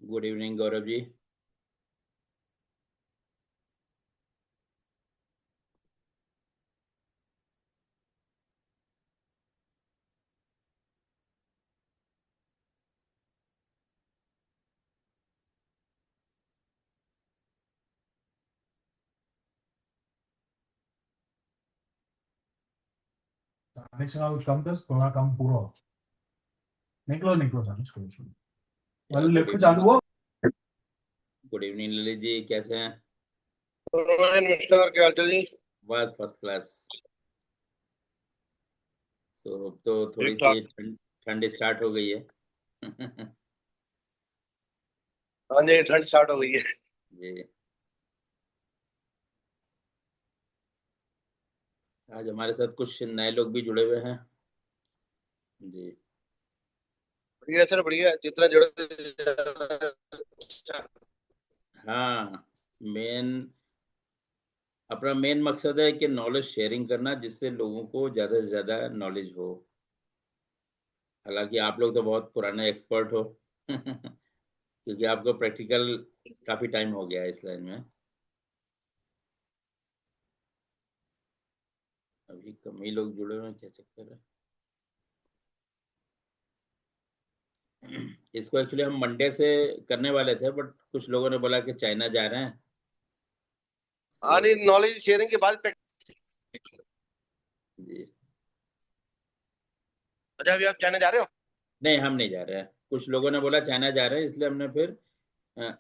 Good evening Gaurav ji. Next कुछ कम दस थोड़ा कम पूरा हो। निकलो निकलो सर इसको मतलब गुड लिफ्ट चालू इवनिंग। हो। गुड इवनिंग ललित जी, कैसे हैं? नमस्कार, क्या हाल चाल जी? बस फर्स्ट क्लास। तो अब तो थोड़ी ठीक सी ठाक। ठंड ठंड स्टार्ट हो गई है। हाँ जी, ठंड स्टार्ट हो गई है। जी। आज हमारे साथ कुछ नए लोग भी जुड़े हुए हैं। जी। बढ़िया सर, बढ़िया, जितना जुड़े। हाँ, मेन अपना मेन मकसद है कि नॉलेज शेयरिंग करना, जिससे लोगों को ज़्यादा से ज़्यादा नॉलेज हो। हालांकि आप लोग तो बहुत पुराने एक्सपर्ट हो। क्योंकि आपको प्रैक्टिकल काफ़ी टाइम हो गया है इस लाइन में। अभी कम ही लोग जुड़े हुए हैं, क्या चक्कर है? इसको एक्चुअली हम मंडे से करने वाले थे, बट कुछ लोगों ने बोला कि चाइना जा रहे हैं। हाँ सो नहीं, नॉलेज शेयरिंग के बाद जी। अच्छा, अभी आप जाने जा रहे हो? नहीं, हम नहीं जा रहे हैं। कुछ लोगों ने बोला चाइना जा रहे हैं, इसलिए हमने फिर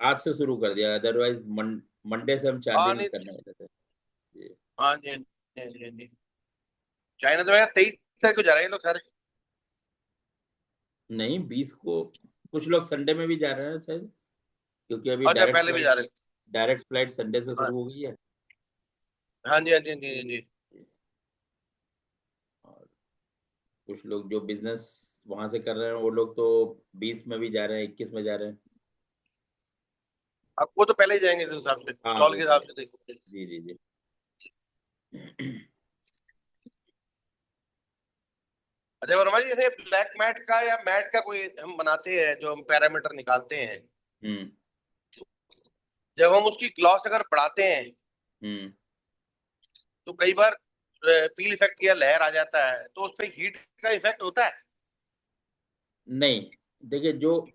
आज से शुरू कर दिया। अदरवाइज मंडे से हम 4 हाँ दिन नहीं। करने वाले थे। जी। हाँ जी, हाँ जी, हाँ जी, हाँ जी। चाइना तो मैं 23 तारीख को जा रहे हैं लोग सारे। नहीं, 20 को। कुछ लोग संडे में भी जा रहे हैं शायद, क्योंकि अभी अच्छा, पहले भी जा रहे हैं। डायरेक्ट फ्लाइट संडे से हाँ शुरू हो गई है। हाँ जी, हाँ जी, हाँ जी, हाँ जी। और कुछ लोग जो बिजनेस वहां से कर रहे हैं, वो लोग तो 20 में भी जा रहे हैं, 21 में जा रहे हैं। अब वो तो पहले ही जाएंगे उस हिसाब से, हाँ, स्टॉल वो के पहले। हिसाब से देखो। जी जी जी। अच्छा वर्मा जी, जैसे ब्लैक मैट का या मैट का कोई हम बनाते हैं, जो हम पैरामीटर निकालते हैं, हम्म। जब हम उसकी ग्लॉस अगर बढ़ाते हैं हम्म। तो कई बार पील इफेक्ट या लहर आ जाता है, तो उस पर हीट का इफेक्ट होता है? नहीं, देखिए, जो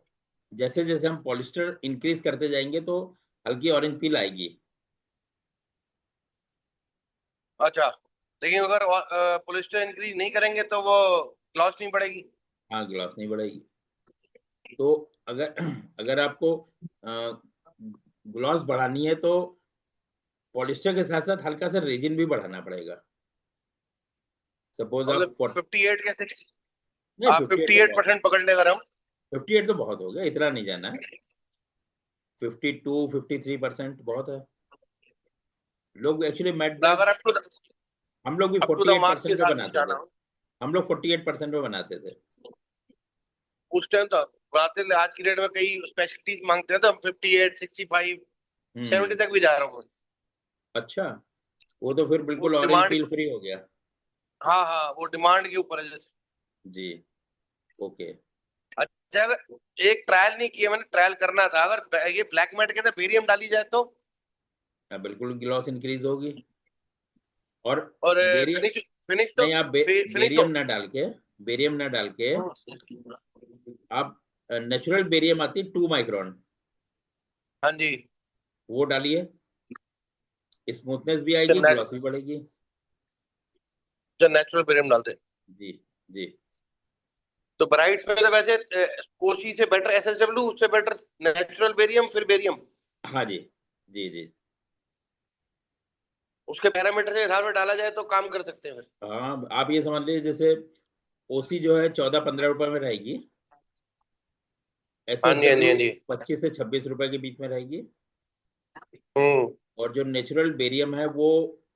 जैसे जैसे हम पॉलिस्टर इंक्रीज करते जाएंगे तो हल्की ऑरेंज पील आएगी। अच्छा, लेकिन अगर पॉलिस्टर इंक्रीज नहीं करेंगे तो वो ग्लॉस नहीं पड़ेगी? हाँ, ग्लॉस नहीं बढ़ेगी। तो अगर अगर आपको ग्लॉस बढ़ानी है तो पॉलिस्टर के साथ साथ हल्का सा रेजिन भी बढ़ाना पड़ेगा। सपोज आप मतलब 40। 58 कैसे? नहीं, आप 58% पकड़ ले अगर हम। 58 तो बहुत हो गया, इतना नहीं जाना है। 52-53% बहुत है। लोग एक्चुअली मैट अगर ब्लश, अप टू हम लोग भी अप टू द मार्क के 48% पे हिसाब से बनाते थे। जाना हो, हम लोग 48% पे बनाते थे। उस टाइम तो बनाते थे। आज की डेट में कई स्पेशलिटीज मांगते हैं, तो हम 58, 65, हम्म। 70 तक भी जा रहा हूँ। अच्छा, वो तो फिर वो बिल्कुल ऑरेंज डिमांड, पील फ्री हो गया। हाँ हाँ, वो डिमांड के ऊपर है जैसे। जी। ओके। अच्छा, अगर एक ट्रायल नहीं किया मैंने, ट्रायल करना था, अगर ये ब्लैक मैट के अंदर बेरियम डाली जाए तो? बिल्कुल ग्लॉस इंक्रीज होगी। और और बेरियम, फिनिश, फिनिश तो नहीं, आप फिनिश बेरियम तो ना डाल के, बेरियम ना डाल के आप नेचुरल बेरियम आती 2 माइक्रोन, हाँ जी। वो डालिए। स्मूथनेस भी आएगी, नेट ग्लॉस भी बढ़ेगी। जो नेचुरल बेरियम डालते हैं, जी। जी। तो ब्राइट्स में तो वैसे ओसी से बेटर, एसएसडब्ल्यू उससे बेटर नेचुरल बेरियम, फिर बेरियम हाँ जी। जी जी। उसके पैरामीटर के हिसाब से डाला जाए तो काम कर सकते हैं फिर। हाँ, आप ये समझ लीजिए, जैसे ओसी जो है 14-15 रुपए में रहेगी, एस हाँ एस जी, हाँ जी, डब्ल्यू हाँ जी। 25 से 26 रुपए के बीच में रहेगी। हम्म। और जो नेचुरल बेरियम है वो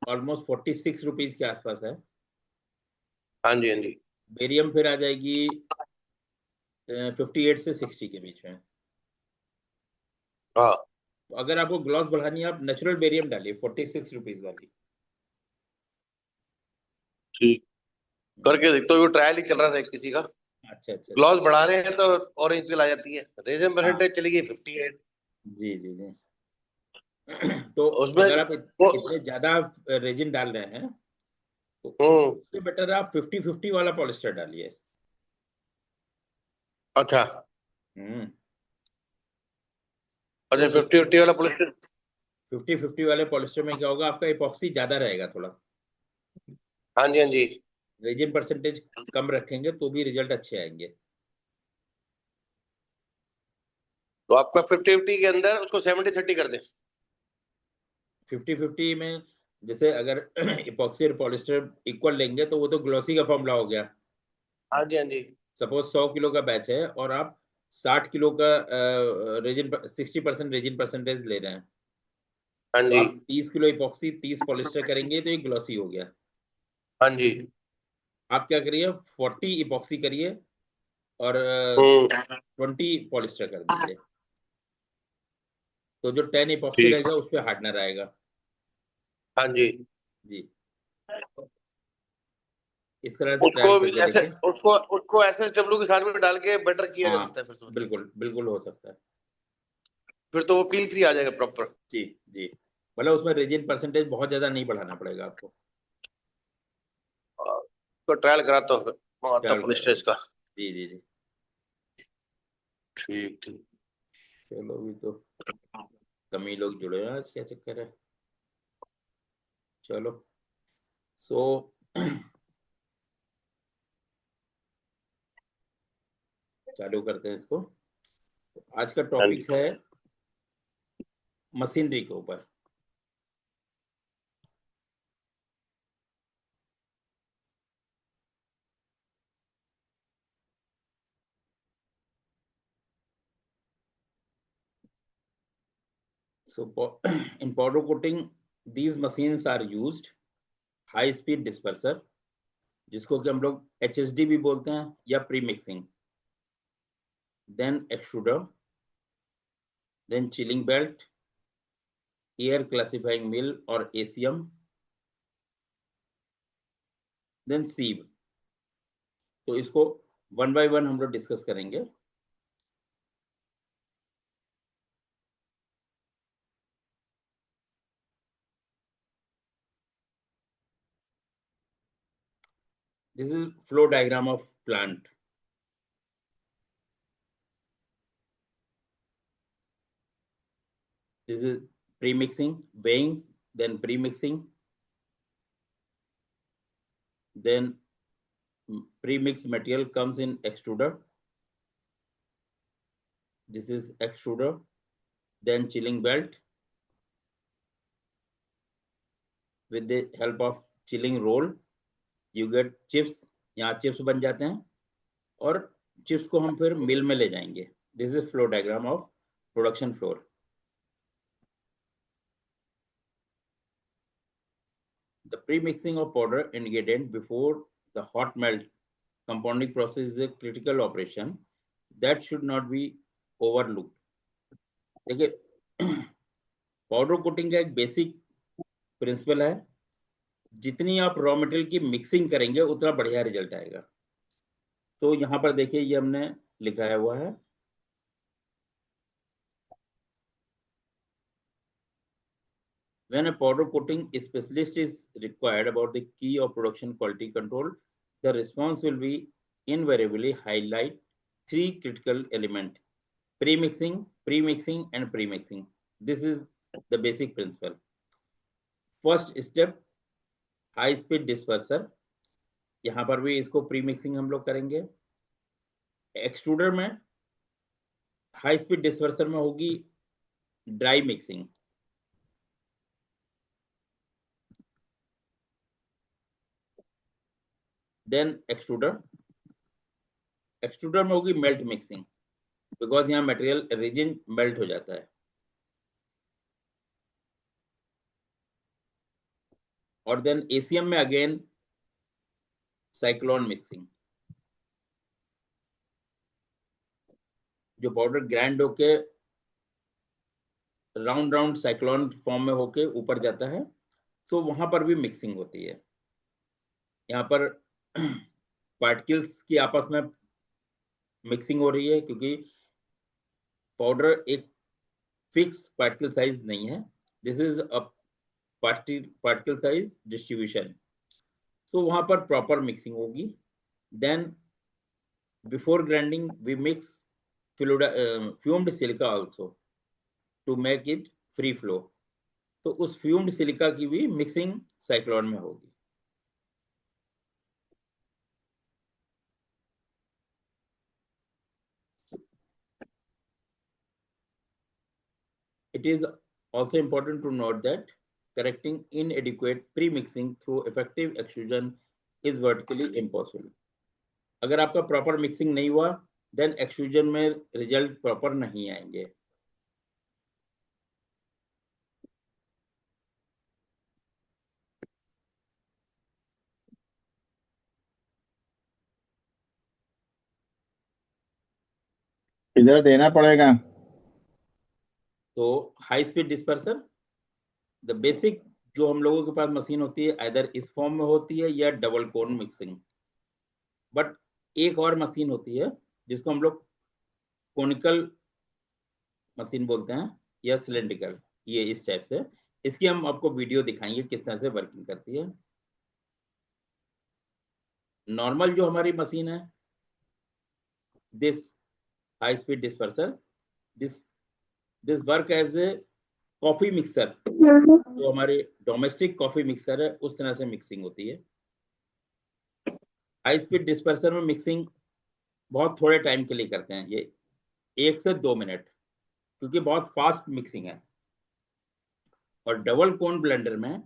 ऑलमोस्ट 46 रुपीज के आसपास है। हाँ जी, हाँ जी। बेरियम फिर आ जाएगी 58 से 60 के बीच में। हाँ तो अगर आपको ग्लॉस बढ़ानी है, आप नेचुरल बेरियम डालिए 46 रुपीज वाली। ठीक, हम्म। करके देखते हो, ट्रायल ही चल रहा था एक किसी का। अच्छा अच्छा ग्लॉस बढ़ा रहे हैं तो ऑरेंज पिल आ जाती है। रेजिन परसेंटेज चली गई 58। जी जी जी। तो उसमें अगर आप वो इतने ज्यादा रेजिन डाल रहे हैं तो हम्म, उससे बेटर आप 50-50 वाला पॉलिस्टर डालिए। अच्छा हम्म। अच्छा, तो 50-50 वाला पॉलिस्टर। 50-50 वाले पॉलिस्टर में क्या होगा, आपका इपॉक्सी ज्यादा रहेगा थोड़ा। हाँ जी हाँ जी। रेजिन परसेंटेज कम रखेंगे तो भी रिजल्ट अच्छे आएंगे। तो आपका 50-50 के अंदर उसको 70-30 कर दें। 50-50 में जैसे अगर इपॉक्सी और पॉलिस्टर इक्वल लेंगे तो वो तो ग्लॉसी का फॉर्मूला हो गया। हाँ जी हाँ जी। सपोज 100 किलो का बैच है और आप 60 किलो का रेजिन 60% रेजिन परसेंटेज ले रहे हैं, हाँ तो जी आप 30 किलो इपॉक्सी 30 पॉलिस्टर करेंगे तो ये ग्लॉसी हो गया। हाँ जी। आप क्या करिए, 40 इपॉक्सी करिए और हम्म, 20 पॉलिस्टर कर दीजिए, तो जो 10 इपॉक्सी ठीक। रहेगा उस पर हार्डनर आएगा। हाँ जी। जी, इस तरह से उसको ट्रायल भी करके ऐसे देखिए। उसको एसएसडब्ल्यू के साथ में डाल के बेटर किया जा हाँ सकता है फिर तो। बिल्कुल बिल्कुल हो सकता है। फिर तो वो पील फ्री आ जाएगा प्रॉपर। जी जी, मतलब उसमें रेजिन परसेंटेज बहुत ज्यादा नहीं बढ़ाना पड़ेगा आपको। तो ट्रायल कराता हूँ फिर, मंगाता ट्रायल हूँ करें। पॉलिस्टर का। जी जी जी। ठीक ठीक। चलो, अभी तो कम ही लोग जुड़े हैं आज, क्या चक्कर है। चलो, सो चालू करते हैं इसको। आज का हाँ जी। टॉपिक है मशीनरी के ऊपर। So in powder coating, these machines are used high speed disperser, जिसको कि हम लोग HSD भी बोलते हैं, या pre mixing, then extruder, then chilling belt, air classifying mill और ACM, देन सीव। तो इसको वन बाय वन हम लोग डिस्कस करेंगे। This is flow diagram of plant. This is pre-mixing, weighing, then pre-mixing, then pre-mixed material comes in extruder. This is extruder, then chilling belt. With the help of chilling roll, you get chips. यहाँ chips बन जाते हैं और chips को हम फिर मिल में ले जाएंगे। This is flow diagram of production floor. The pre-mixing of powder ingredient before the hot melt compounding process is a critical operation that should not be overlooked. देखिए, पाउडर कोटिंग का एक बेसिक प्रिंसिपल है, जितनी आप raw material की mixing करेंगे उतना बढ़िया रिजल्ट आएगा। तो यहाँ पर देखिए, ये हमने लिखाया हुआ है, when a powder coating specialist is required about the key of production quality control, the response will be invariably highlight three critical element: pre-mixing and pre-mixing. This is the basic principle. First step, high speed disperser. यहाँ पर भी इसको pre mixing हम लोग करेंगे। Extruder में high speed disperser में होगी ड्राई मिक्सिंग। देन एक्सट्रूडर में होगी मेल्ट मिक्सिंग, बिकॉज यहाँ मटेरियल रेजिन मेल्ट हो जाता है। और देन ACM में अगेन साइक्लोन मिक्सिंग, जो पाउडर ग्राइंड होके राउंड राउंड साइक्लोन फॉर्म में होके ऊपर जाता है, तो वहां पर भी मिक्सिंग होती है। यहाँ पर पार्टिकल्स की आपस में मिक्सिंग हो रही है, क्योंकि पाउडर एक फिक्स पार्टिकल साइज नहीं है, this is a particle size distribution. So वहां पर प्रॉपर मिक्सिंग होगी। Then before grinding we mix fumed silica also to make it free flow. तो उस फ्यूम्ड सिलिका की भी मिक्सिंग साइक्लोन में होगी। It is also important to note that correcting inadequate pre-mixing through effective extrusion is vertically impossible. अगर आपका proper mixing नहीं हुआ, देन एक्सट्रूजन में रिजल्ट प्रॉपर नहीं आएंगे। इधर देना पड़ेगा। तो high speed dispersion, the basic जो हम लोगों के पास मशीन होती है आइदर इस फॉर्म में होती है या डबल कोन मिक्सिंग। बट एक और मशीन होती है जिसको हम लोग कोनिकल मशीन बोलते हैं या सिलेंड्रिकल, ये इस टाइप से। इसकी हम आपको वीडियो दिखाएंगे किस तरह से वर्किंग करती है। नॉर्मल जो हमारी मशीन है, this high speed disperser, this work as a coffee mixer. जो हमारे डोमेस्टिक कॉफी मिक्सर है उस तरह से मिक्सिंग होती है। हाई स्पीड डिस्पर्सर में मिक्सिंग बहुत थोड़े टाइम के लिए करते हैं, ये 1 से 2 मिनट, क्योंकि बहुत फास्ट मिक्सिंग है। और डबल कोन ब्लेंडर में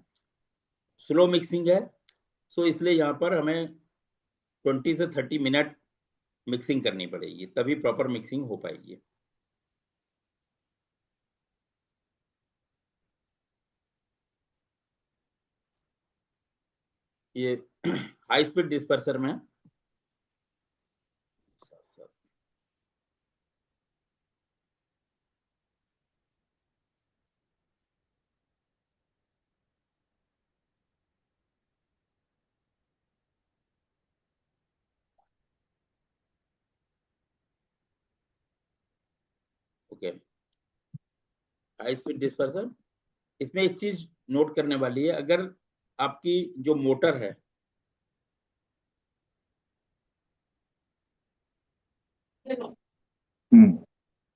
स्लो मिक्सिंग है, सो इसलिए यहाँ पर हमें 20 से 30 मिनट मिक्सिंग करनी पड़ेगी, तभी प्रॉपर मिक्सिंग हो पाएगी। ये हाई स्पीड डिस्पर्सर में ओके, हाई स्पीड डिस्पर्सर, इसमें एक चीज नोट करने वाली है। अगर आपकी जो मोटर है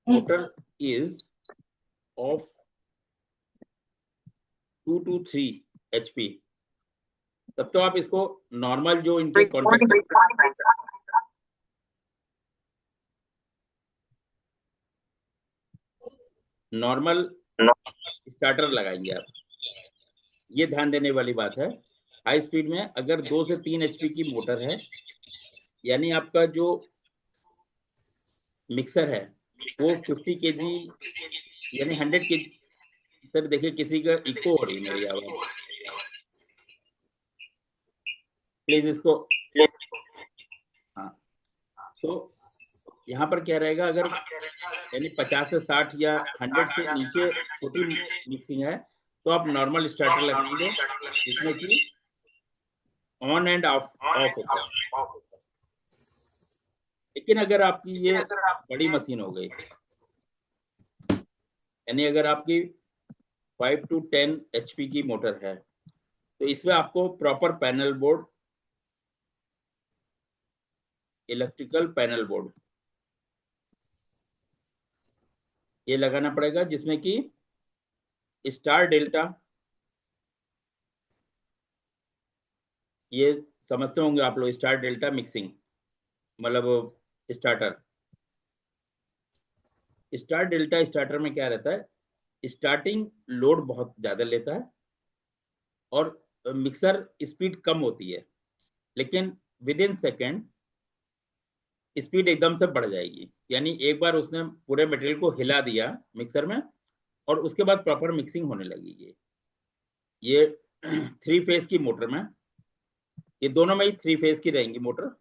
motor is of 2 to 3 HP, तब तो आप इसको नॉर्मल जो इनके कॉन्टैक्ट नॉर्मल स्टार्टर लगाएंगे आप। ये ध्यान देने वाली बात है। हाई स्पीड में अगर 2 से 3 HP की मोटर है, यानी आपका जो मिक्सर है वो 50 kg यानी 100 kg। सर देखिए किसी का इको हो रही है मेरी आवाज, प्लीज इसको। हाँ, सो यहाँ पर क्या रहेगा, अगर यानी 50 से 60 या 100 से नीचे छोटी मिक्सिंग है तो आप नॉर्मल स्टार्टर लगाएंगे, जिसमें कि ऑन एंड ऑफ होता है। लेकिन अगर आपकी ये बड़ी मशीन हो गई, यानी अगर आपकी 5 to 10 HP की मोटर है, तो इसमें आपको proper panel board, electrical panel board ये लगाना पड़ेगा, जिसमें कि स्टार डेल्टा, ये समझते होंगे आप लोग, स्टार डेल्टा मिक्सिंग मतलब स्टार्टर। स्टार डेल्टा स्टार्टर में क्या रहता है, स्टार्टिंग लोड बहुत ज्यादा लेता है और मिक्सर स्पीड कम होती है, लेकिन विद इन सेकेंड स्पीड एकदम से बढ़ जाएगी। यानी एक बार उसने पूरे मटेरियल को हिला दिया मिक्सर में और उसके बाद प्रॉपर मिक्सिंग होने लगेगी। ये 3 फेज की मोटर में, ये दोनों में ही 3 फेज की रहेंगी मोटर,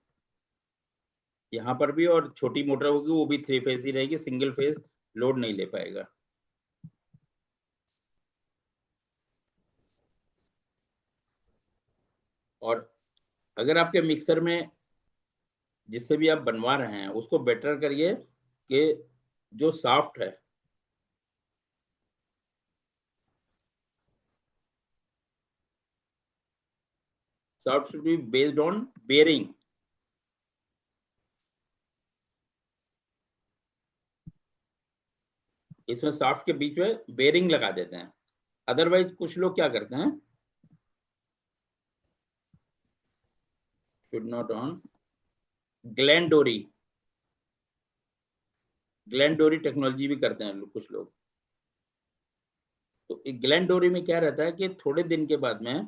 यहाँ पर भी, और छोटी मोटर होगी वो भी 3 फेज ही रहेगी, सिंगल फेज लोड नहीं ले पाएगा। और अगर आपके मिक्सर में जिससे भी आप बनवा रहे हैं उसको बेटर करिए कि जो सॉफ्ट है, soft should be based on bearing. इसमें सॉफ्ट के बीच में बेयरिंग लगा देते हैं। अदरवाइज कुछ लोग क्या करते हैं, शुड नॉट ऑन ग्लैंडोरी, ग्लैंडोरी टेक्नोलॉजी भी करते हैं कुछ लोग। तो ग्लैंडोरी में क्या रहता है कि थोड़े दिन के बाद में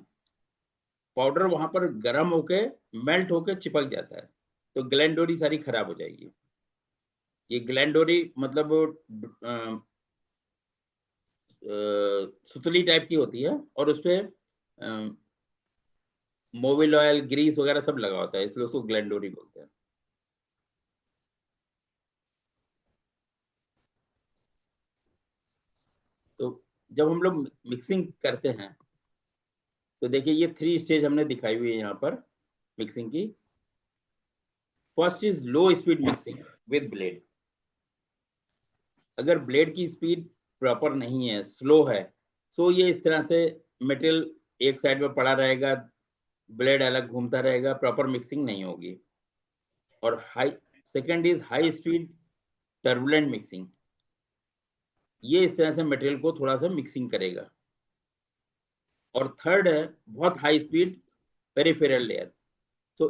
पाउडर वहां पर गर्म होके मेल्ट होके चिपक जाता है, तो ग्लैंडोरी सारी खराब हो जाएगी। ये ग्लैंडोरी मतलब सुतली टाइप की होती है और उसपे मोबिल ऑयल ग्रीस वगैरह सब लगा होता है, इसलिए उसको ग्लैंडोरी बोलते हैं। तो जब हम लोग मिक्सिंग करते हैं तो देखिए ये 3 स्टेज हमने दिखाई हुई है यहाँ पर मिक्सिंग की। First is low speed mixing with blade. अगर ब्लेड की स्पीड प्रॉपर नहीं है, स्लो है, तो ये इस तरह से मटेरियल एक साइड में पड़ा रहेगा, ब्लेड अलग घूमता रहेगा, प्रॉपर मिक्सिंग नहीं होगी। और high, second is high speed turbulent mixing. ये इस तरह से मटेरियल को थोड़ा सा मिक्सिंग करेगा। और थर्ड है बहुत हाई स्पीड पेरिफेरल लेयर। तो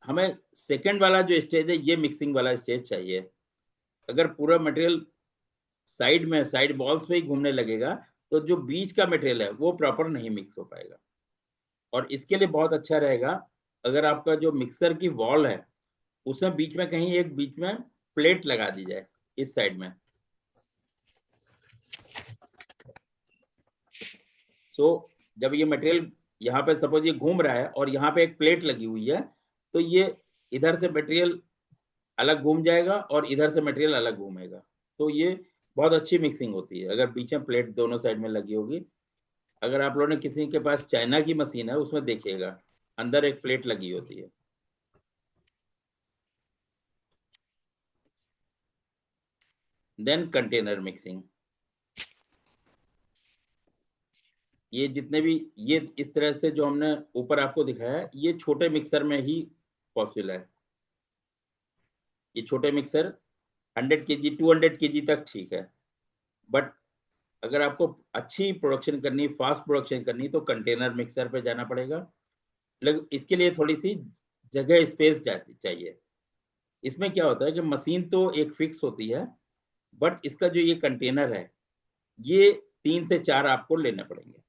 हमें सेकंड वाला जो स्टेज है ये मिक्सिंग वाला स्टेज चाहिए। अगर पूरा मटेरियल साइड में, साइड बॉल्स पे ही घूमने लगेगा तो जो बीच का मटेरियल है वो प्रॉपर नहीं मिक्स हो पाएगा। और इसके लिए बहुत अच्छा रहेगा अगर आपका जो मिक्सर की वॉल है उसमें बीच में कहीं एक बीच में प्लेट लगा दी जाए इस साइड में। सो जब ये मटेरियल यहाँ पे सपोज ये घूम रहा है और यहाँ पे एक प्लेट लगी हुई है, तो ये इधर से मटेरियल अलग घूम जाएगा और इधर से मटेरियल अलग घूमेगा। तो ये बहुत अच्छी मिक्सिंग होती है अगर बीच में प्लेट दोनों साइड में लगी होगी। अगर आप लोगों ने किसी के पास चाइना की मशीन है उसमें देखिएगा अंदर एक प्लेट लगी होती है। Then container mixing. ये जितने भी ये इस तरह से जो हमने ऊपर आपको दिखाया है ये छोटे मिक्सर में ही पॉसिबल है। ये छोटे मिक्सर 100 kg 200 kg तक ठीक है, बट अगर आपको अच्छी प्रोडक्शन करनी, फास्ट प्रोडक्शन करनी, तो कंटेनर मिक्सर पे जाना पड़ेगा। लेकिन इसके लिए थोड़ी सी जगह स्पेस चाहिए। इसमें क्या होता है कि मशीन तो एक फिक्स होती है, बट इसका जो ये कंटेनर है ये 3 से 4 आपको लेने पड़ेंगे।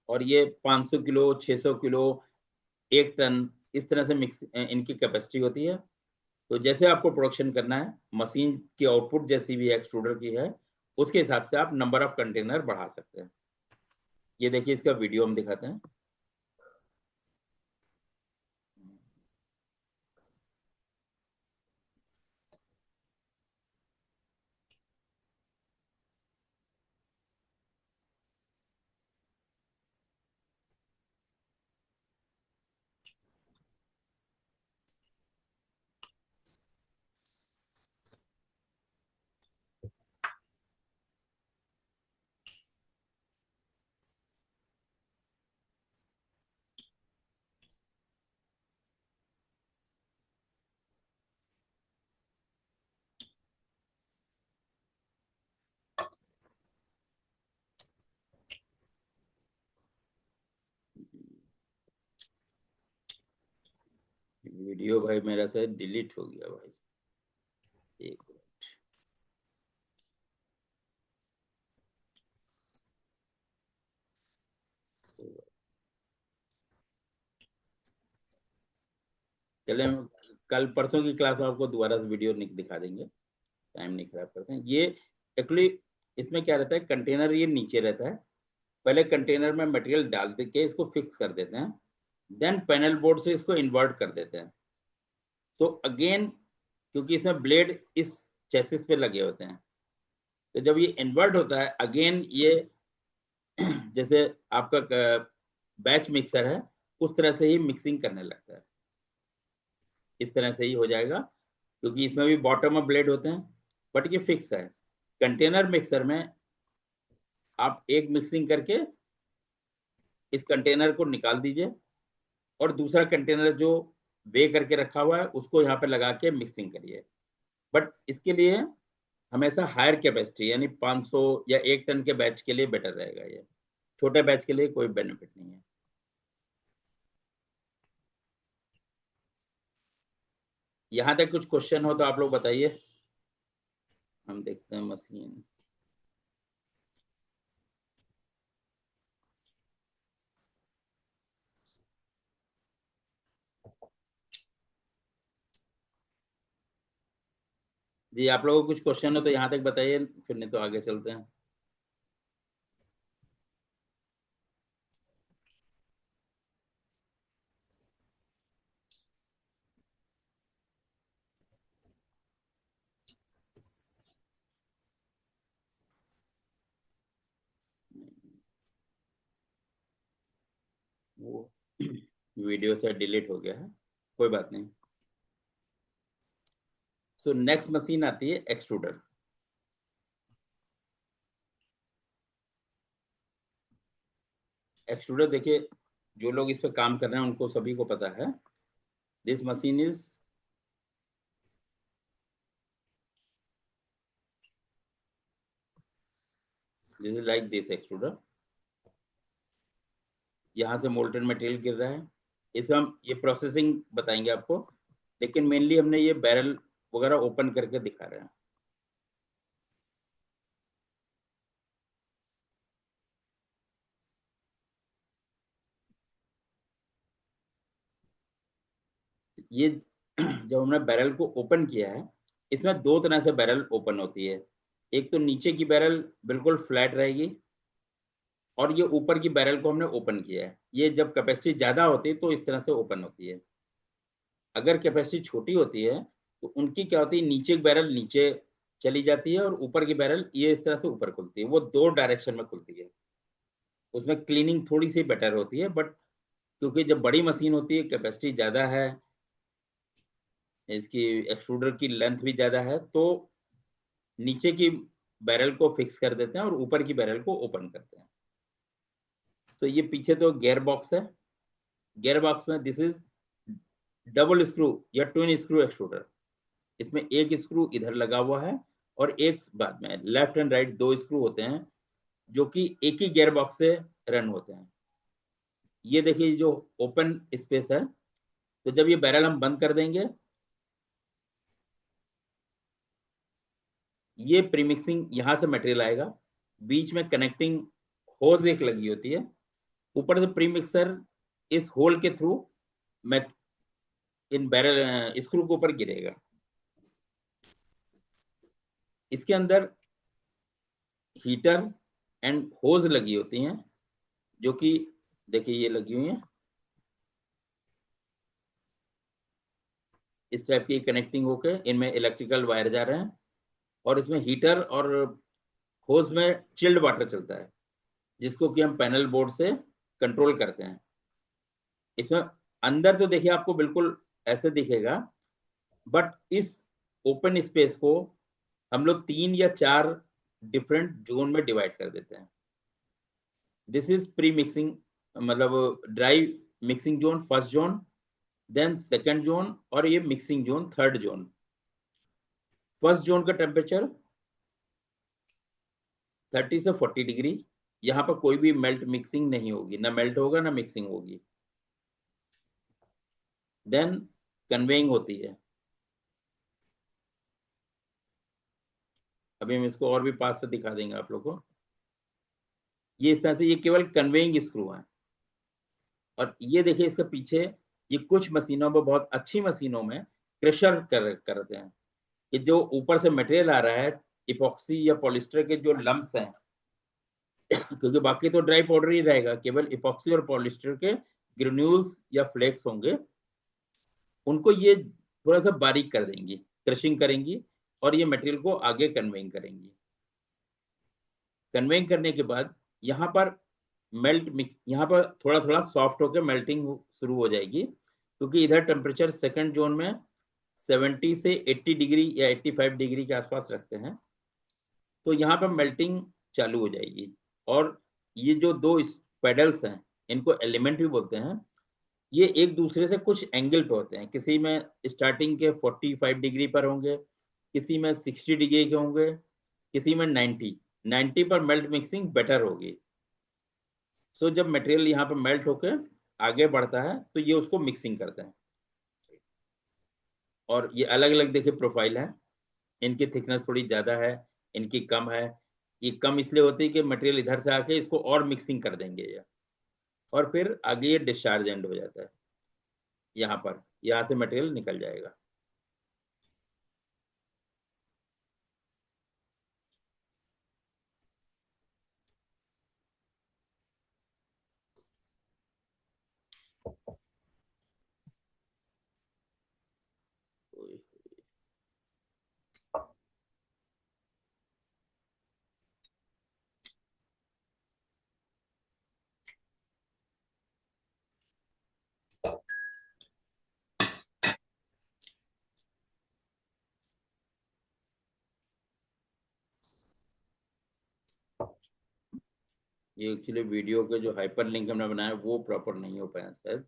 और ये 500 किलो 600 किलो 1 टन इस तरह से मिक्स इनकी कैपेसिटी होती है। तो जैसे आपको प्रोडक्शन करना है, मशीन की आउटपुट जैसी भी एक्सट्रूडर की है, उसके हिसाब से आप नंबर ऑफ कंटेनर बढ़ा सकते हैं। ये देखिए इसका वीडियो हम दिखाते हैं। वीडियो भाई मेरा शायद डिलीट हो गया भाई, एक मिनट। चले हम कल परसों की क्लास में आपको दोबारा से वीडियो दिखा देंगे, टाइम नहीं खराब करते हैं। ये एक्चुअली इसमें क्या रहता है, कंटेनर ये नीचे रहता है, पहले कंटेनर में मटेरियल डाल के इसको फिक्स कर देते हैं, देन पैनल बोर्ड से इसको इन्वर्ट कर देते हैं। तो अगेन क्योंकि इसमें ब्लेड इस चेसिस पे लगे होते हैं, तो जब ये इन्वर्ट होता है अगेन ये जैसे आपका बैच मिक्सर है उस तरह से ही मिक्सिंग करने लगता है। इस तरह से ही हो जाएगा, क्योंकि इसमें भी बॉटम अप ब्लेड होते हैं, बट ये फिक्स है। कंटेनर मिक्सर में आप एक मिक्सिंग करके इस कंटेनर को निकाल दीजिए और दूसरा कंटेनर जो वे करके रखा हुआ है उसको यहाँ पे लगा के मिक्सिंग करिए। बट इसके लिए हमेशा हायर कैपेसिटी यानी 500 या 1 टन के बैच के लिए बेटर रहेगा। ये छोटे बैच के लिए कोई बेनिफिट नहीं है। यहाँ तक कुछ क्वेश्चन हो तो आप लोग बताइए, हम देखते हैं मशीन। जी आप लोगों को कुछ क्वेश्चन हो तो यहाँ तक बताइए, फिर नहीं तो आगे चलते हैं। वो वीडियो से डिलीट हो गया है, कोई बात नहीं। सो नेक्स्ट मशीन आती है एक्सट्रूडर। एक्सट्रूडर देखिए, जो लोग इस पे काम कर रहे हैं उनको सभी को पता है। This machine is like this extruder. यहाँ से मोल्टन मटेरियल गिर रहा है, इसमें हम ये प्रोसेसिंग बताएंगे आपको, लेकिन मेनली हमने ये बैरल वगैरह ओपन करके दिखा रहे हैं। ये जब हमने बैरल को ओपन किया है, इसमें दो तरह से बैरल ओपन होती है। एक तो नीचे की बैरल बिल्कुल फ्लैट रहेगी, और ये ऊपर की बैरल को हमने ओपन किया है। ये जब कैपेसिटी ज्यादा होती है तो इस तरह से ओपन होती है। अगर कैपेसिटी छोटी होती है तो उनकी क्या होती है, नीचे की बैरल नीचे चली जाती है और ऊपर की बैरल ये इस तरह से ऊपर खुलती है। वो दो डायरेक्शन में खुलती है। उसमें क्लीनिंग थोड़ी सी बेटर होती है, बट क्योंकि जब बड़ी मशीन होती है, कैपेसिटी ज्यादा है, इसकी एक्सट्रूडर की लेंथ भी ज्यादा है, तो नीचे की बैरल को फिक्स कर देते हैं और ऊपर की बैरल को ओपन करते हैं। तो ये पीछे तो गियर बॉक्स है। गियर बॉक्स में दिस इज डबल स्क्रू या ट्विन स्क्रू एक्सट्रूडर। इसमें एक स्क्रू इधर लगा हुआ है और एक बाद में लेफ्ट एंड राइट दो स्क्रू होते हैं जो कि एक ही गियर बॉक्स से रन होते हैं। ये देखिए जो ओपन स्पेस है, तो जब ये बैरल हम बंद कर देंगे, ये प्रीमिक्सिंग यहां से मटेरियल आएगा। बीच में कनेक्टिंग होज एक लगी होती है, ऊपर से प्रीमिक्सर इस होल के थ्रू इन बैरल स्क्रू के ऊपर गिरेगा। इसके अंदर हीटर एंड होज लगी होती हैं, जो कि देखिए ये लगी हुई हैं, इस टाइप की कनेक्टिंग होके इनमें इलेक्ट्रिकल वायर जा रहे हैं, और इसमें हीटर और होज में चिल्ड वाटर चलता है, जिसको कि हम पैनल बोर्ड से कंट्रोल करते हैं। इसमें अंदर तो देखिए आपको बिल्कुल ऐसे दिखेगा, बट इस ओपन स्पेस को हम लोग 3 या 4 डिफरेंट जोन में डिवाइड कर देते हैं। दिस इज प्री मिक्सिंग, मतलब dry mixing zone first zone, then second zone, और ये mixing zone third zone. First zone का टेम्परेचर 30 से 40 डिग्री। यहाँ पर कोई भी मेल्ट मिक्सिंग नहीं होगी, ना मेल्ट होगा ना मिक्सिंग होगी। देन कन्वेइंग होती है। अभी हम इसको और भी पास से दिखा देंगे आप लोग को। ये इस तरह से, ये केवल कन्वेइंग स्क्रू है। और ये देखिए इसके पीछे, ये कुछ मशीनों में, बहुत अच्छी मशीनों में क्रशर करते हैं। ये जो ऊपर से मटेरियल आ रहा है इपॉक्सी या पॉलिस्टर के जो लम्प्स हैं, क्योंकि बाकी तो ड्राई पाउडर ही रहेगा, केवल इपॉक्सी और पॉलिस्टर के ग्रेन्यूल्स या फ्लेक्स होंगे, उनको ये थोड़ा सा बारीक कर देंगी, क्रशिंग करेंगी, और ये मटेरियल को आगे कन्वेइंग करेंगी। कन्वेइंग करने के बाद यहाँ पर मेल्ट मिक्स, यहाँ पर थोड़ा थोड़ा सॉफ्ट होकर मेल्टिंग शुरू हो जाएगी, क्योंकि इधर टेम्परेचर सेकंड जोन में 70 से 80 डिग्री या 85 डिग्री के आसपास रखते हैं तो यहाँ पर मेल्टिंग चालू हो जाएगी। और ये जो दो पेडल्स हैं इनको एलिमेंट भी बोलते हैं। ये एक दूसरे से कुछ एंगल पे होते हैं, किसी में स्टार्टिंग के 45 डिग्री पर होंगे, किसी में 60 डिग्री के होंगे, किसी में 90 पर मेल्ट मिक्सिंग बेटर होगी। सो जब मटेरियल यहाँ पर मेल्ट होकर आगे बढ़ता है तो ये उसको मिक्सिंग करते हैं। और ये अलग अलग देखिए प्रोफाइल है, इनकी थिकनेस थोड़ी ज्यादा है, इनकी कम है। ये कम इसलिए होती है कि मटेरियल इधर से आके इसको और मिक्सिंग कर देंगे ये, और फिर आगे ये डिस्चार्ज एंड हो जाता है। यहाँ पर यहाँ से मटेरियल निकल जाएगा। ये एक्चुअली वीडियो के जो हाइपर लिंक हमने बनाया वो प्रॉपर नहीं हो पाया शायद।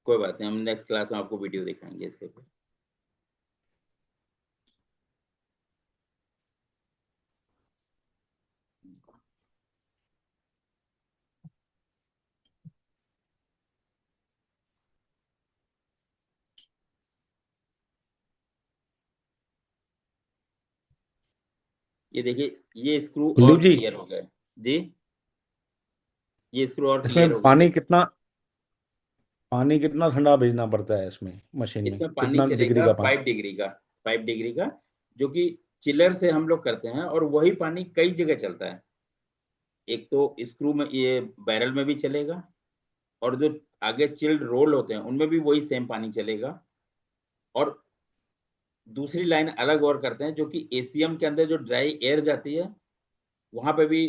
कोई बात नहीं, हम नेक्स्ट क्लास में आपको वीडियो दिखाएंगे इसके पे। ये देखिए ये स्क्रू और कुलदीप जी, क्लियर हो गए जी। ये स्क्रू और क्लियर इसमें हो गए। पानी कितना ठंडा भेजना पड़ता है इसमें मशीन में? इसमें पानी कितना डिग्री चलेगा का पानी? 5 डिग्री का, जो कि चिलर से हम लोग करते हैं, और वही पानी कई जगह चलता है। एक तो स्क्रू में, ये बैरल में भी चलेगा, और जो आगे चिल्ड रोल होते हैं उनमें भी वही सेम पानी चलेगा। और दूसरी लाइन अलग और करते हैं, जो कि एसीएम के अंदर जो ड्राई एयर जाती है वहां पे भी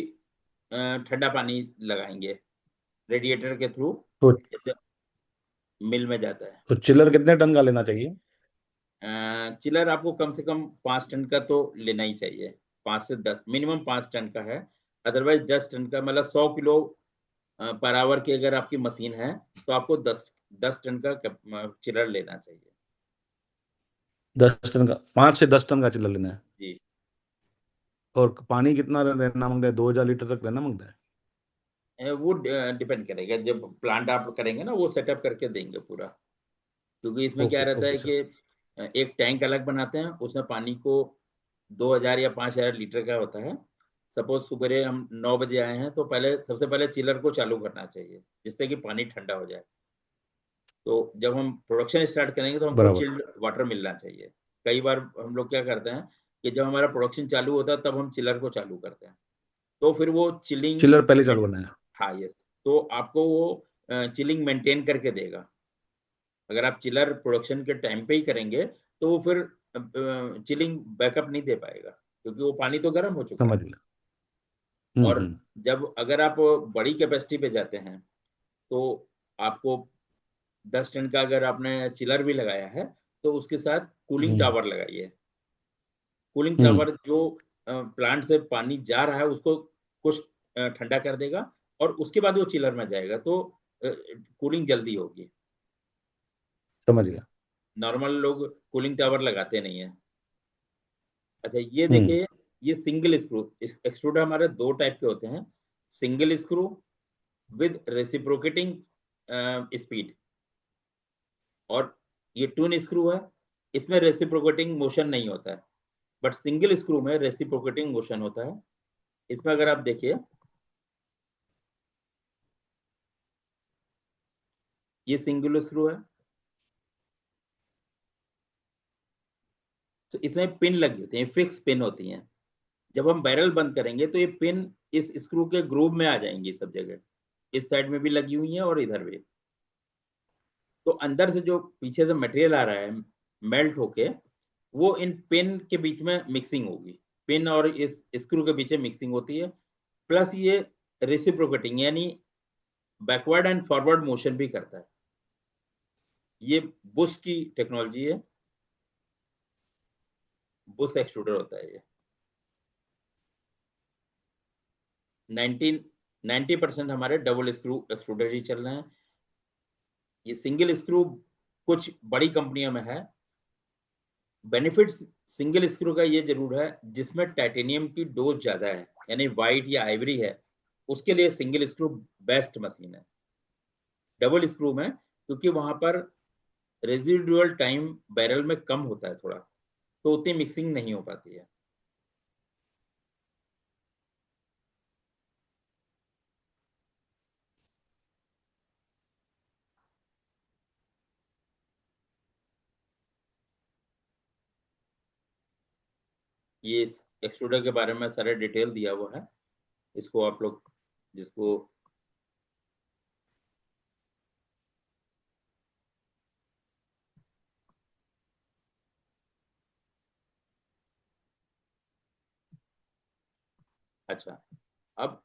ठंडा पानी लगाएंगे रेडिएटर के थ्रू, तो जैसे मिल में जाता है। तो चिलर कितने टन का लेना चाहिए? चिलर आपको कम से कम 5 टन का तो लेना ही चाहिए। 5 से 10, मिनिमम 5 टन का है। अदरवाइज 10 टन का, मतलब 100 किलो पर आवर की अगर आपकी मशीन है तो आपको 10 टन का चिलर लेना चाहिए 10 टन का, 5 से 10 टन का चिलर लेना है। जी। और पानी कितना रहना मांगता है? 2,000 लीटर तक रहना मांगता है? वो डिपेंड करेगा, जब प्लांट आप करेंगे ना वो सेटअप करके देंगे पूरा। क्योंकि इसमें क्या ओके रहता है ओके कि सर। एक टैंक अलग बनाते हैं, उसमें पानी को 2000 या 5000 लीटर का होता है। सपोज सुबह हम 9 बजे आए हैं तो पहले सबसे पहले चिलर को चालू करना चाहिए जिससे कि पानी ठंडा हो जाए। तो जब हम प्रोडक्शन स्टार्ट करेंगे तो हमको बराबर। चिल्ड वाटर मिलना चाहिए। कई बार हम लोग क्या करते हैं कि जब हमारा प्रोडक्शन चालू होता है तब हम चिलर को चालू करते हैं, तो फिर वो चिलिंग, चिलर पहले चालू करना है? हाँ यस, तो आपको वो चिलिंग मेंटेन करके देगा। अगर आप चिलर प्रोडक्शन के टाइम पे ही करेंगे तो वो फिर चिलिंग बैकअप नहीं दे पाएगा, क्योंकि वो पानी तो गर्म हो चुका समझ है। गया। और हम्म। जब अगर आप बड़ी कैपेसिटी पे जाते हैं तो आपको 10 टन का अगर आपने चिलर भी लगाया है तो उसके साथ कूलिंग हम्म। टावर लगाइए। कूलिंग हम्म। टावर जो प्लांट से पानी जा रहा है उसको कुछ ठंडा कर देगा, और उसके बाद वो चिलर में जाएगा, तो कूलिंग जल्दी होगी। समझ गया। नॉर्मल लोग कूलिंग टावर लगाते नहीं है। अच्छा ये हम्म। देखिए, ये सिंगल स्क्रू एक्सट्रूडर हमारे 2 टाइप के होते हैं। Single screw with reciprocating speed, और ये टून स्क्रू है, इसमें रेसिप्रोकेटिंग मोशन नहीं होता है। बट सिंगल स्क्रू में रेसिप्रोकेटिंग मोशन होता है। इसमें अगर आप देखिए, ये सिंगल स्क्रू है, तो इसमें पिन लगी होती है, फिक्स पिन होती हैं। जब हम बैरल बंद करेंगे तो ये पिन इस स्क्रू के ग्रूव में आ जाएंगी सब जगह, इस साइड में भी लगी हुई है और इधर भी। तो अंदर से जो पीछे से मटेरियल आ रहा है मेल्ट होके, वो इन पिन के बीच में मिक्सिंग होगी। पिन और इस स्क्रू के बीच मिक्सिंग होती है, प्लस ये रेसिप्रोकेटिंग यानी बैकवर्ड एंड फॉरवर्ड मोशन भी करता है। ये बुश की टेक्नोलॉजी है, बुश एक्सट्रूडर होता है ये। 90% हमारे डबल स्क्रू एक्सट्रूडर ही चल रहे हैं। ये सिंगल स्क्रू कुछ बड़ी कंपनियों में है। बेनिफिट्स सिंगल स्क्रू का ये जरूर है, जिसमें टाइटेनियम की डोज ज्यादा है यानी वाइट या आइवरी है, उसके लिए सिंगल स्क्रू बेस्ट मशीन है। डबल स्क्रू में क्योंकि वहां पर रेजिडुअल टाइम बैरल में कम होता है थोड़ा, तो उतनी मिक्सिंग नहीं हो पाती है। ये एक्सट्रूडर के बारे में सारे डिटेल दिया हुआ है, इसको आप लोग जिसको अच्छा, अब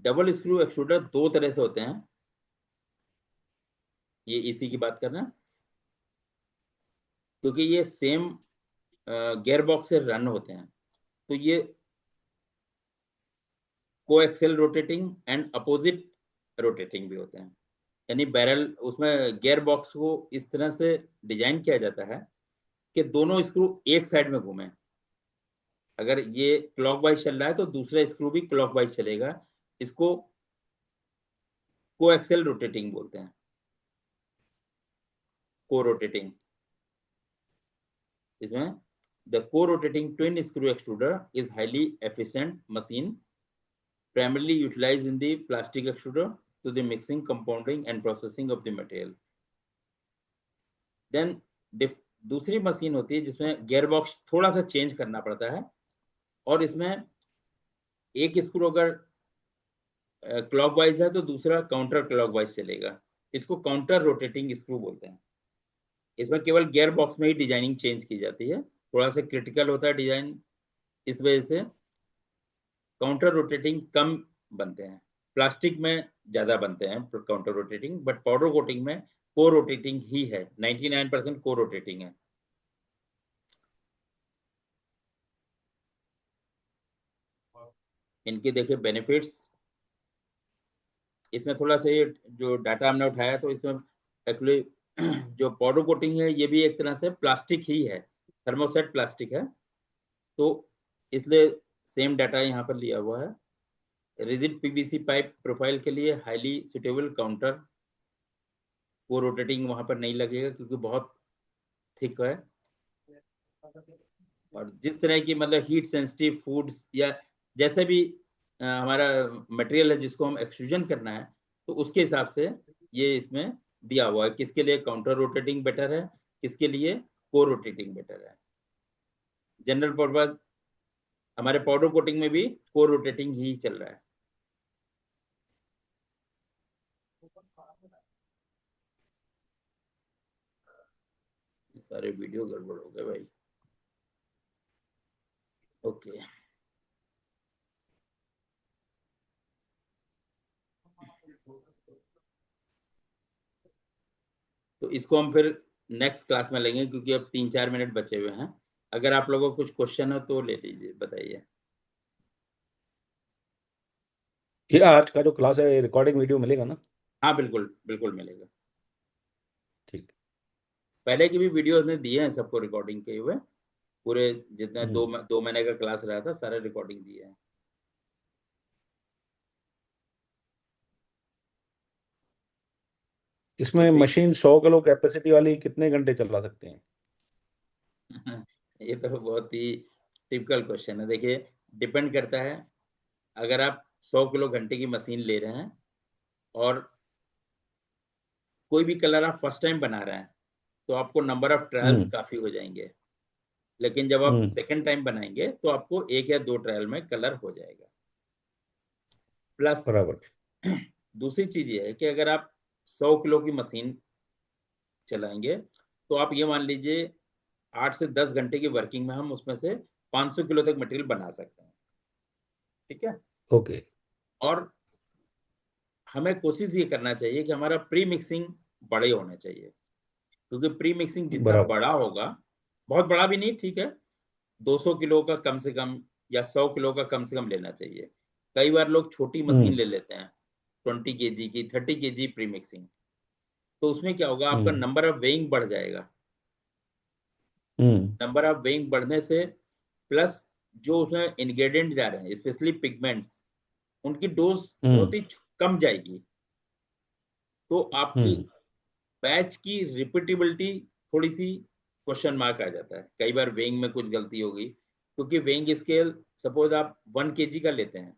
डबल स्क्रू एक्सट्रूडर दो तरह से होते हैं, ये इसी की बात कर रहे हैं, क्योंकि ये सेम गियर बॉक्स से रन होते हैं, तो ये coaxial rotating and opposite rotating भी होते हैं। यानी बैरल उसमें गियर बॉक्स को इस तरह से डिजाइन किया जाता है कि दोनों स्क्रू एक साइड में घूमें। अगर ये क्लॉकवाइज चल रहा है तो दूसरा स्क्रू भी क्लॉकवाइज चलेगा, इसको कोएक्सियल रोटेटिंग बोलते हैं, को रोटेटिंग। इसमें द को rotating twin screw extruder is highly efficient machine primarily utilized in the plastic extruder to the mixing, compounding and processing of the material. Then दूसरी मशीन होती है जिसमें गियर बॉक्स थोड़ा सा चेंज करना पड़ता है, और इसमें एक स्क्रू अगर क्लॉकवाइज है तो दूसरा काउंटर क्लॉकवाइज चलेगा, इसको काउंटर रोटेटिंग स्क्रू बोलते हैं। इसमें केवल गियर बॉक्स में ही डिजाइनिंग चेंज की जाती है, थोड़ा सा क्रिटिकल होता है डिजाइन, इस वजह से काउंटर रोटेटिंग कम बनते हैं। प्लास्टिक में ज्यादा बनते हैं counter rotating, but powder coating में को रोटेटिंग ही है, 99% को रोटेटिंग है। इनके देखिए बेनिफिट्स, इसमें थोड़ा सा जो डाटा हमने उठाया तो इसमें एक्चुअली जो पाउडर कोटिंग है ये भी एक तरह से प्लास्टिक ही है, थर्मोसेट प्लास्टिक है, तो इसलिए सेम डाटा यहाँ पर लिया हुआ है। रिजिड पीवीसी पाइप प्रोफाइल के लिए हाईली सुटेबल काउंटर, को रोटेटिंग वहां पर नहीं लगेगा क्योंकि बहुत थिक है, और जिस तरह की मतलब हीट सेंसिटिव फूड्स या जैसे भी हमारा मटेरियल है जिसको हम एक्सट्रूजन करना है, तो उसके हिसाब से ये इसमें दिया हुआ है किसके लिए काउंटर रोटेटिंग बेटर है, किसके लिए को रोटेटिंग बेटर है। जनरल पर्पज हमारे पाउडर कोटिंग में भी को रोटेटिंग ही चल रहा है। सारे वीडियो गड़बड़ हो गए भाई। ओके, तो इसको हम फिर नेक्स्ट क्लास में लेंगे क्योंकि अब 3-4 मिनट बचे हुए हैं। अगर आप लोगों को कुछ क्वेश्चन हो तो ले लीजिए, बताइए। ये आज का जो क्लास है रिकॉर्डिंग वीडियो मिलेगा ना? हाँ बिल्कुल बिल्कुल मिलेगा। ठीक। पहले की भी वीडियो में दिए हैं सबको रिकॉर्डिंग के हुए, पूरे जितना 2 महीने का क्लास रहा था सारे रिकॉर्डिंग दिए हैं। इसमें मशीन 100 किलो कैपेसिटी वाली कितने घंटे चला सकते हैं? ये तो बहुत ही टिपिकल क्वेश्चन है। देखिए डिपेंड करता है, अगर आप 100 किलो घंटे की मशीन ले रहे हैं और कोई भी कलर आप फर्स्ट टाइम बना रहे हैं तो आपको नंबर ऑफ ट्रायल्स काफी हो जाएंगे, लेकिन जब आप सेकंड टाइम बनाएंगे तो आपको 1 या 2 ट्रायल में कलर हो जाएगा। प्लस बराबर। दूसरी चीज ये है कि अगर आप 100 किलो की मशीन चलाएंगे तो आप ये मान लीजिए 8 से 10 घंटे की वर्किंग में हम उसमें से 500 किलो तक मटेरियल बना सकते हैं। ठीक है, ओके और हमें कोशिश ये करना चाहिए कि हमारा प्री मिक्सिंग बड़े होने चाहिए, क्योंकि प्री मिक्सिंग जितना बराबर। बड़ा होगा, बहुत बड़ा भी नहीं, ठीक है, 200 किलो का कम से कम या 100 किलो का कम से कम लेना चाहिए। कई बार लोग छोटी मशीन ले लेते हैं 20 kg की, 30 kg प्री मिक्सिंग, तो उसमें क्या होगा, आपका नंबर ऑफ वेइंग बढ़ जाएगा। नंबर ऑफ वेइंग बढ़ने से प्लस जो उसमें इंग्रेडिएंट जा रहे हैं, स्पेशली पिगमेंट्स, उनकी डोज बहुत ही कम जाएगी, तो आपकी बैच की रिपीटेबिलिटी थोड़ी सी क्वेश्चन मार्क आ जाता है। कई बार वेइंग में कुछ गलती होगी, क्योंकि वेइंग स्केल सपोज आप 1 kg का लेते हैं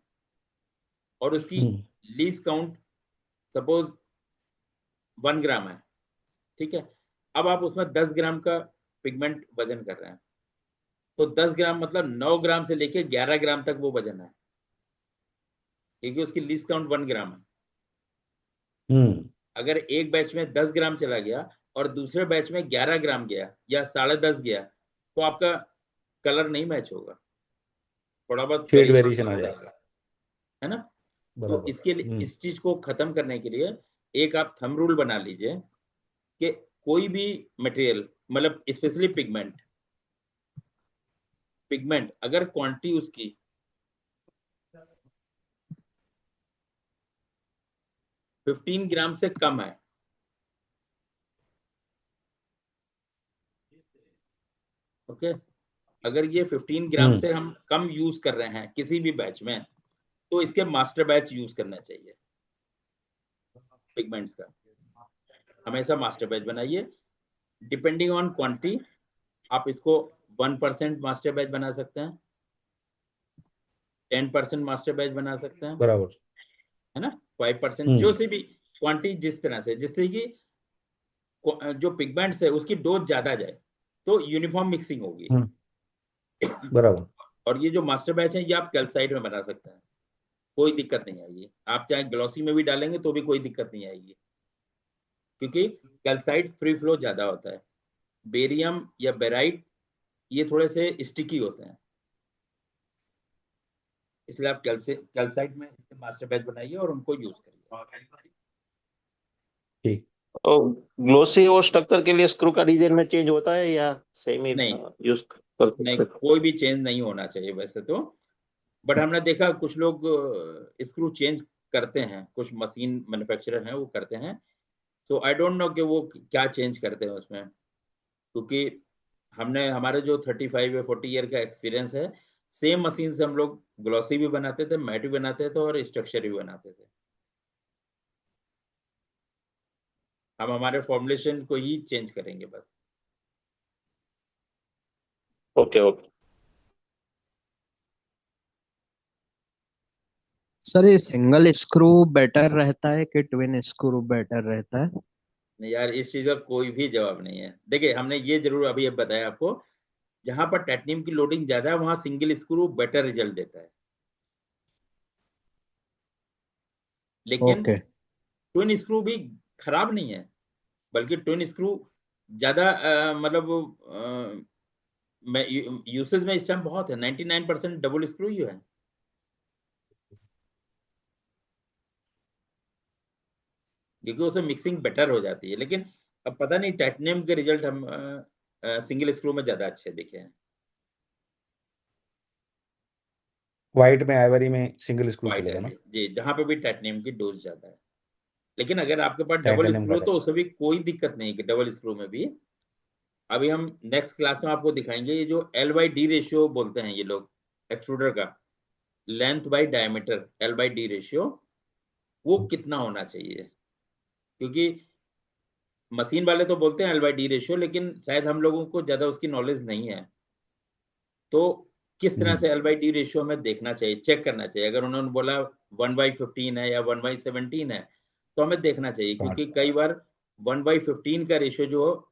और उसकी लीज काउंट सपोज 1 ग्राम है, ठीक है, अब आप उसमें 10 ग्राम का पिगमेंट वजन कर रहे हैं, तो 10 ग्राम मतलब 9 ग्राम से लेके 11 ग्राम तक वो वजन है, क्योंकि उसकी लीज काउंट 1 ग्राम है। अगर एक बैच में 10 ग्राम चला गया और दूसरे बैच में 11 ग्राम गया या 10.5 गया, तो आपका कलर नहीं मैच होगा, थोड़ा बहुत शेड वेरिएशन वेरिएशन आ हो जाएगा, जाएगा, है ना। तो बराबर। इसके लिए, इस चीज को खत्म करने के लिए एक आप थंब रूल बना लीजिए कि कोई भी मटेरियल, मतलब स्पेशली पिगमेंट अगर क्वांटिटी उसकी 15 ग्राम से कम है, ओके, अगर ये 15 ग्राम से हम कम यूज कर रहे हैं किसी भी बैच में, तो इसके मास्टर बैच यूज करना चाहिए। पिगमेंट्स का हमेशा मास्टर बैच बनाइए, डिपेंडिंग ऑन क्वांटिटी आप इसको 1% मास्टर बैच बना सकते हैं, 10% मास्टर बैच बना सकते हैं, बराबर, है ना, 5%, जो सी भी क्वांटिटी जिस तरह से, जिससे कि जो पिगमेंट्स है उसकी डोज ज्यादा जाए, तो यूनिफॉर्म मिक्सिंग होगी। बराबर। और ये जो मास्टर बैच है ये आप कैल्साइट में बना सकते हैं, कोई दिक्कत नहीं आएगी। आप चाहे ग्लॉसी में भी डालेंगे तो भी कोई दिक्कत नहीं आएगी, क्योंकि कैल्साइट फ्री फ्लो ज्यादा होता है। बेरियम या बेराइट ये थोड़े से स्टिकी होते हैं, इसलिए आप कैल्साइट में इसके मास्टर बैच बनाइए और उनको यूज करिए। ठीक। और ग्लोसी और स्ट्रक्चर के लिए स्क्रू का डिजाइन में चेंज होता है या सेम ही नहीं, यूज करते नहीं, हैं? कोई भी चेंज नहीं होना चाहिए वैसे तो, बट हमने देखा कुछ लोग स्क्रू चेंज करते हैं, कुछ मशीन मैन्युफैक्चरर हैं वो करते हैं, तो आई डोंट नो कि वो क्या चेंज करते हैं उसमें, क्योंकि हमने, हमारे जो 35 या 40 ईयर का एक्सपीरियंस है, सेम मशीन से हम लोग ग्लॉसी भी बनाते थे, मैट भी बनाते थे और स्ट्रक्चर भी बनाते थे। हम हमारे फॉर्मुलेशन को ही चेंज करेंगे बस। Okay okay. सर ये सिंगल स्क्रू बेटर रहता है कि ट्विन स्क्रू बेटर रहता है? नहीं यार, इस चीज का कोई भी जवाब नहीं है। देखिए, हमने ये जरूर अभी अब बताया आपको, जहां पर टाइटेनियम की लोडिंग ज्यादा है वहां सिंगल स्क्रू बेटर रिजल्ट देता है, लेकिन ओके। ट्विन स्क्रू भी खराब नहीं है, बल्कि ट्विन स्क्रू ज्यादा मतलब यूसेज में इस टाइम बहुत है, 99% डबल स्क्रू ही है, क्योंकि उससे मिक्सिंग बेटर हो जाती है। लेकिन अब पता नहीं, टाइटेनियम के रिजल्ट हम सिंगल स्क्रू में ज्यादा अच्छे दिखे हैं। व्हाइट में, आइवरी में सिंगल स्क्रू व्हाइट चलेगा ना? है जी, जहां पे भी टाइटेनियम की डोज ज्यादा है। लेकिन अगर आपके पास डबल टाइटेनियम स्क्रू का है तो उसमें भी कोई दिक्कत नहीं कि डबल स्क्रू में भी। अभी हम नेक्स्ट क्लास में आपको दिखाएंगे, ये जो L/D रेशियो बोलते हैं ये लोग एक्सट्रूडर का, length bye diameter, L/D ratio, वो कितना होना चाहिए, क्योंकि मशीन वाले तो बोलते हैं L/D रेशियो, लेकिन शायद हम लोगों को ज्यादा उसकी नॉलेज नहीं है। तो किस तरह से L/D रेशियो हमें देखना चाहिए, चेक करना चाहिए। अगर उन्होंने बोला 1/15 है या 1/17 है, तो हमें देखना चाहिए, क्योंकि कई बार 1/15 का रेशियो जो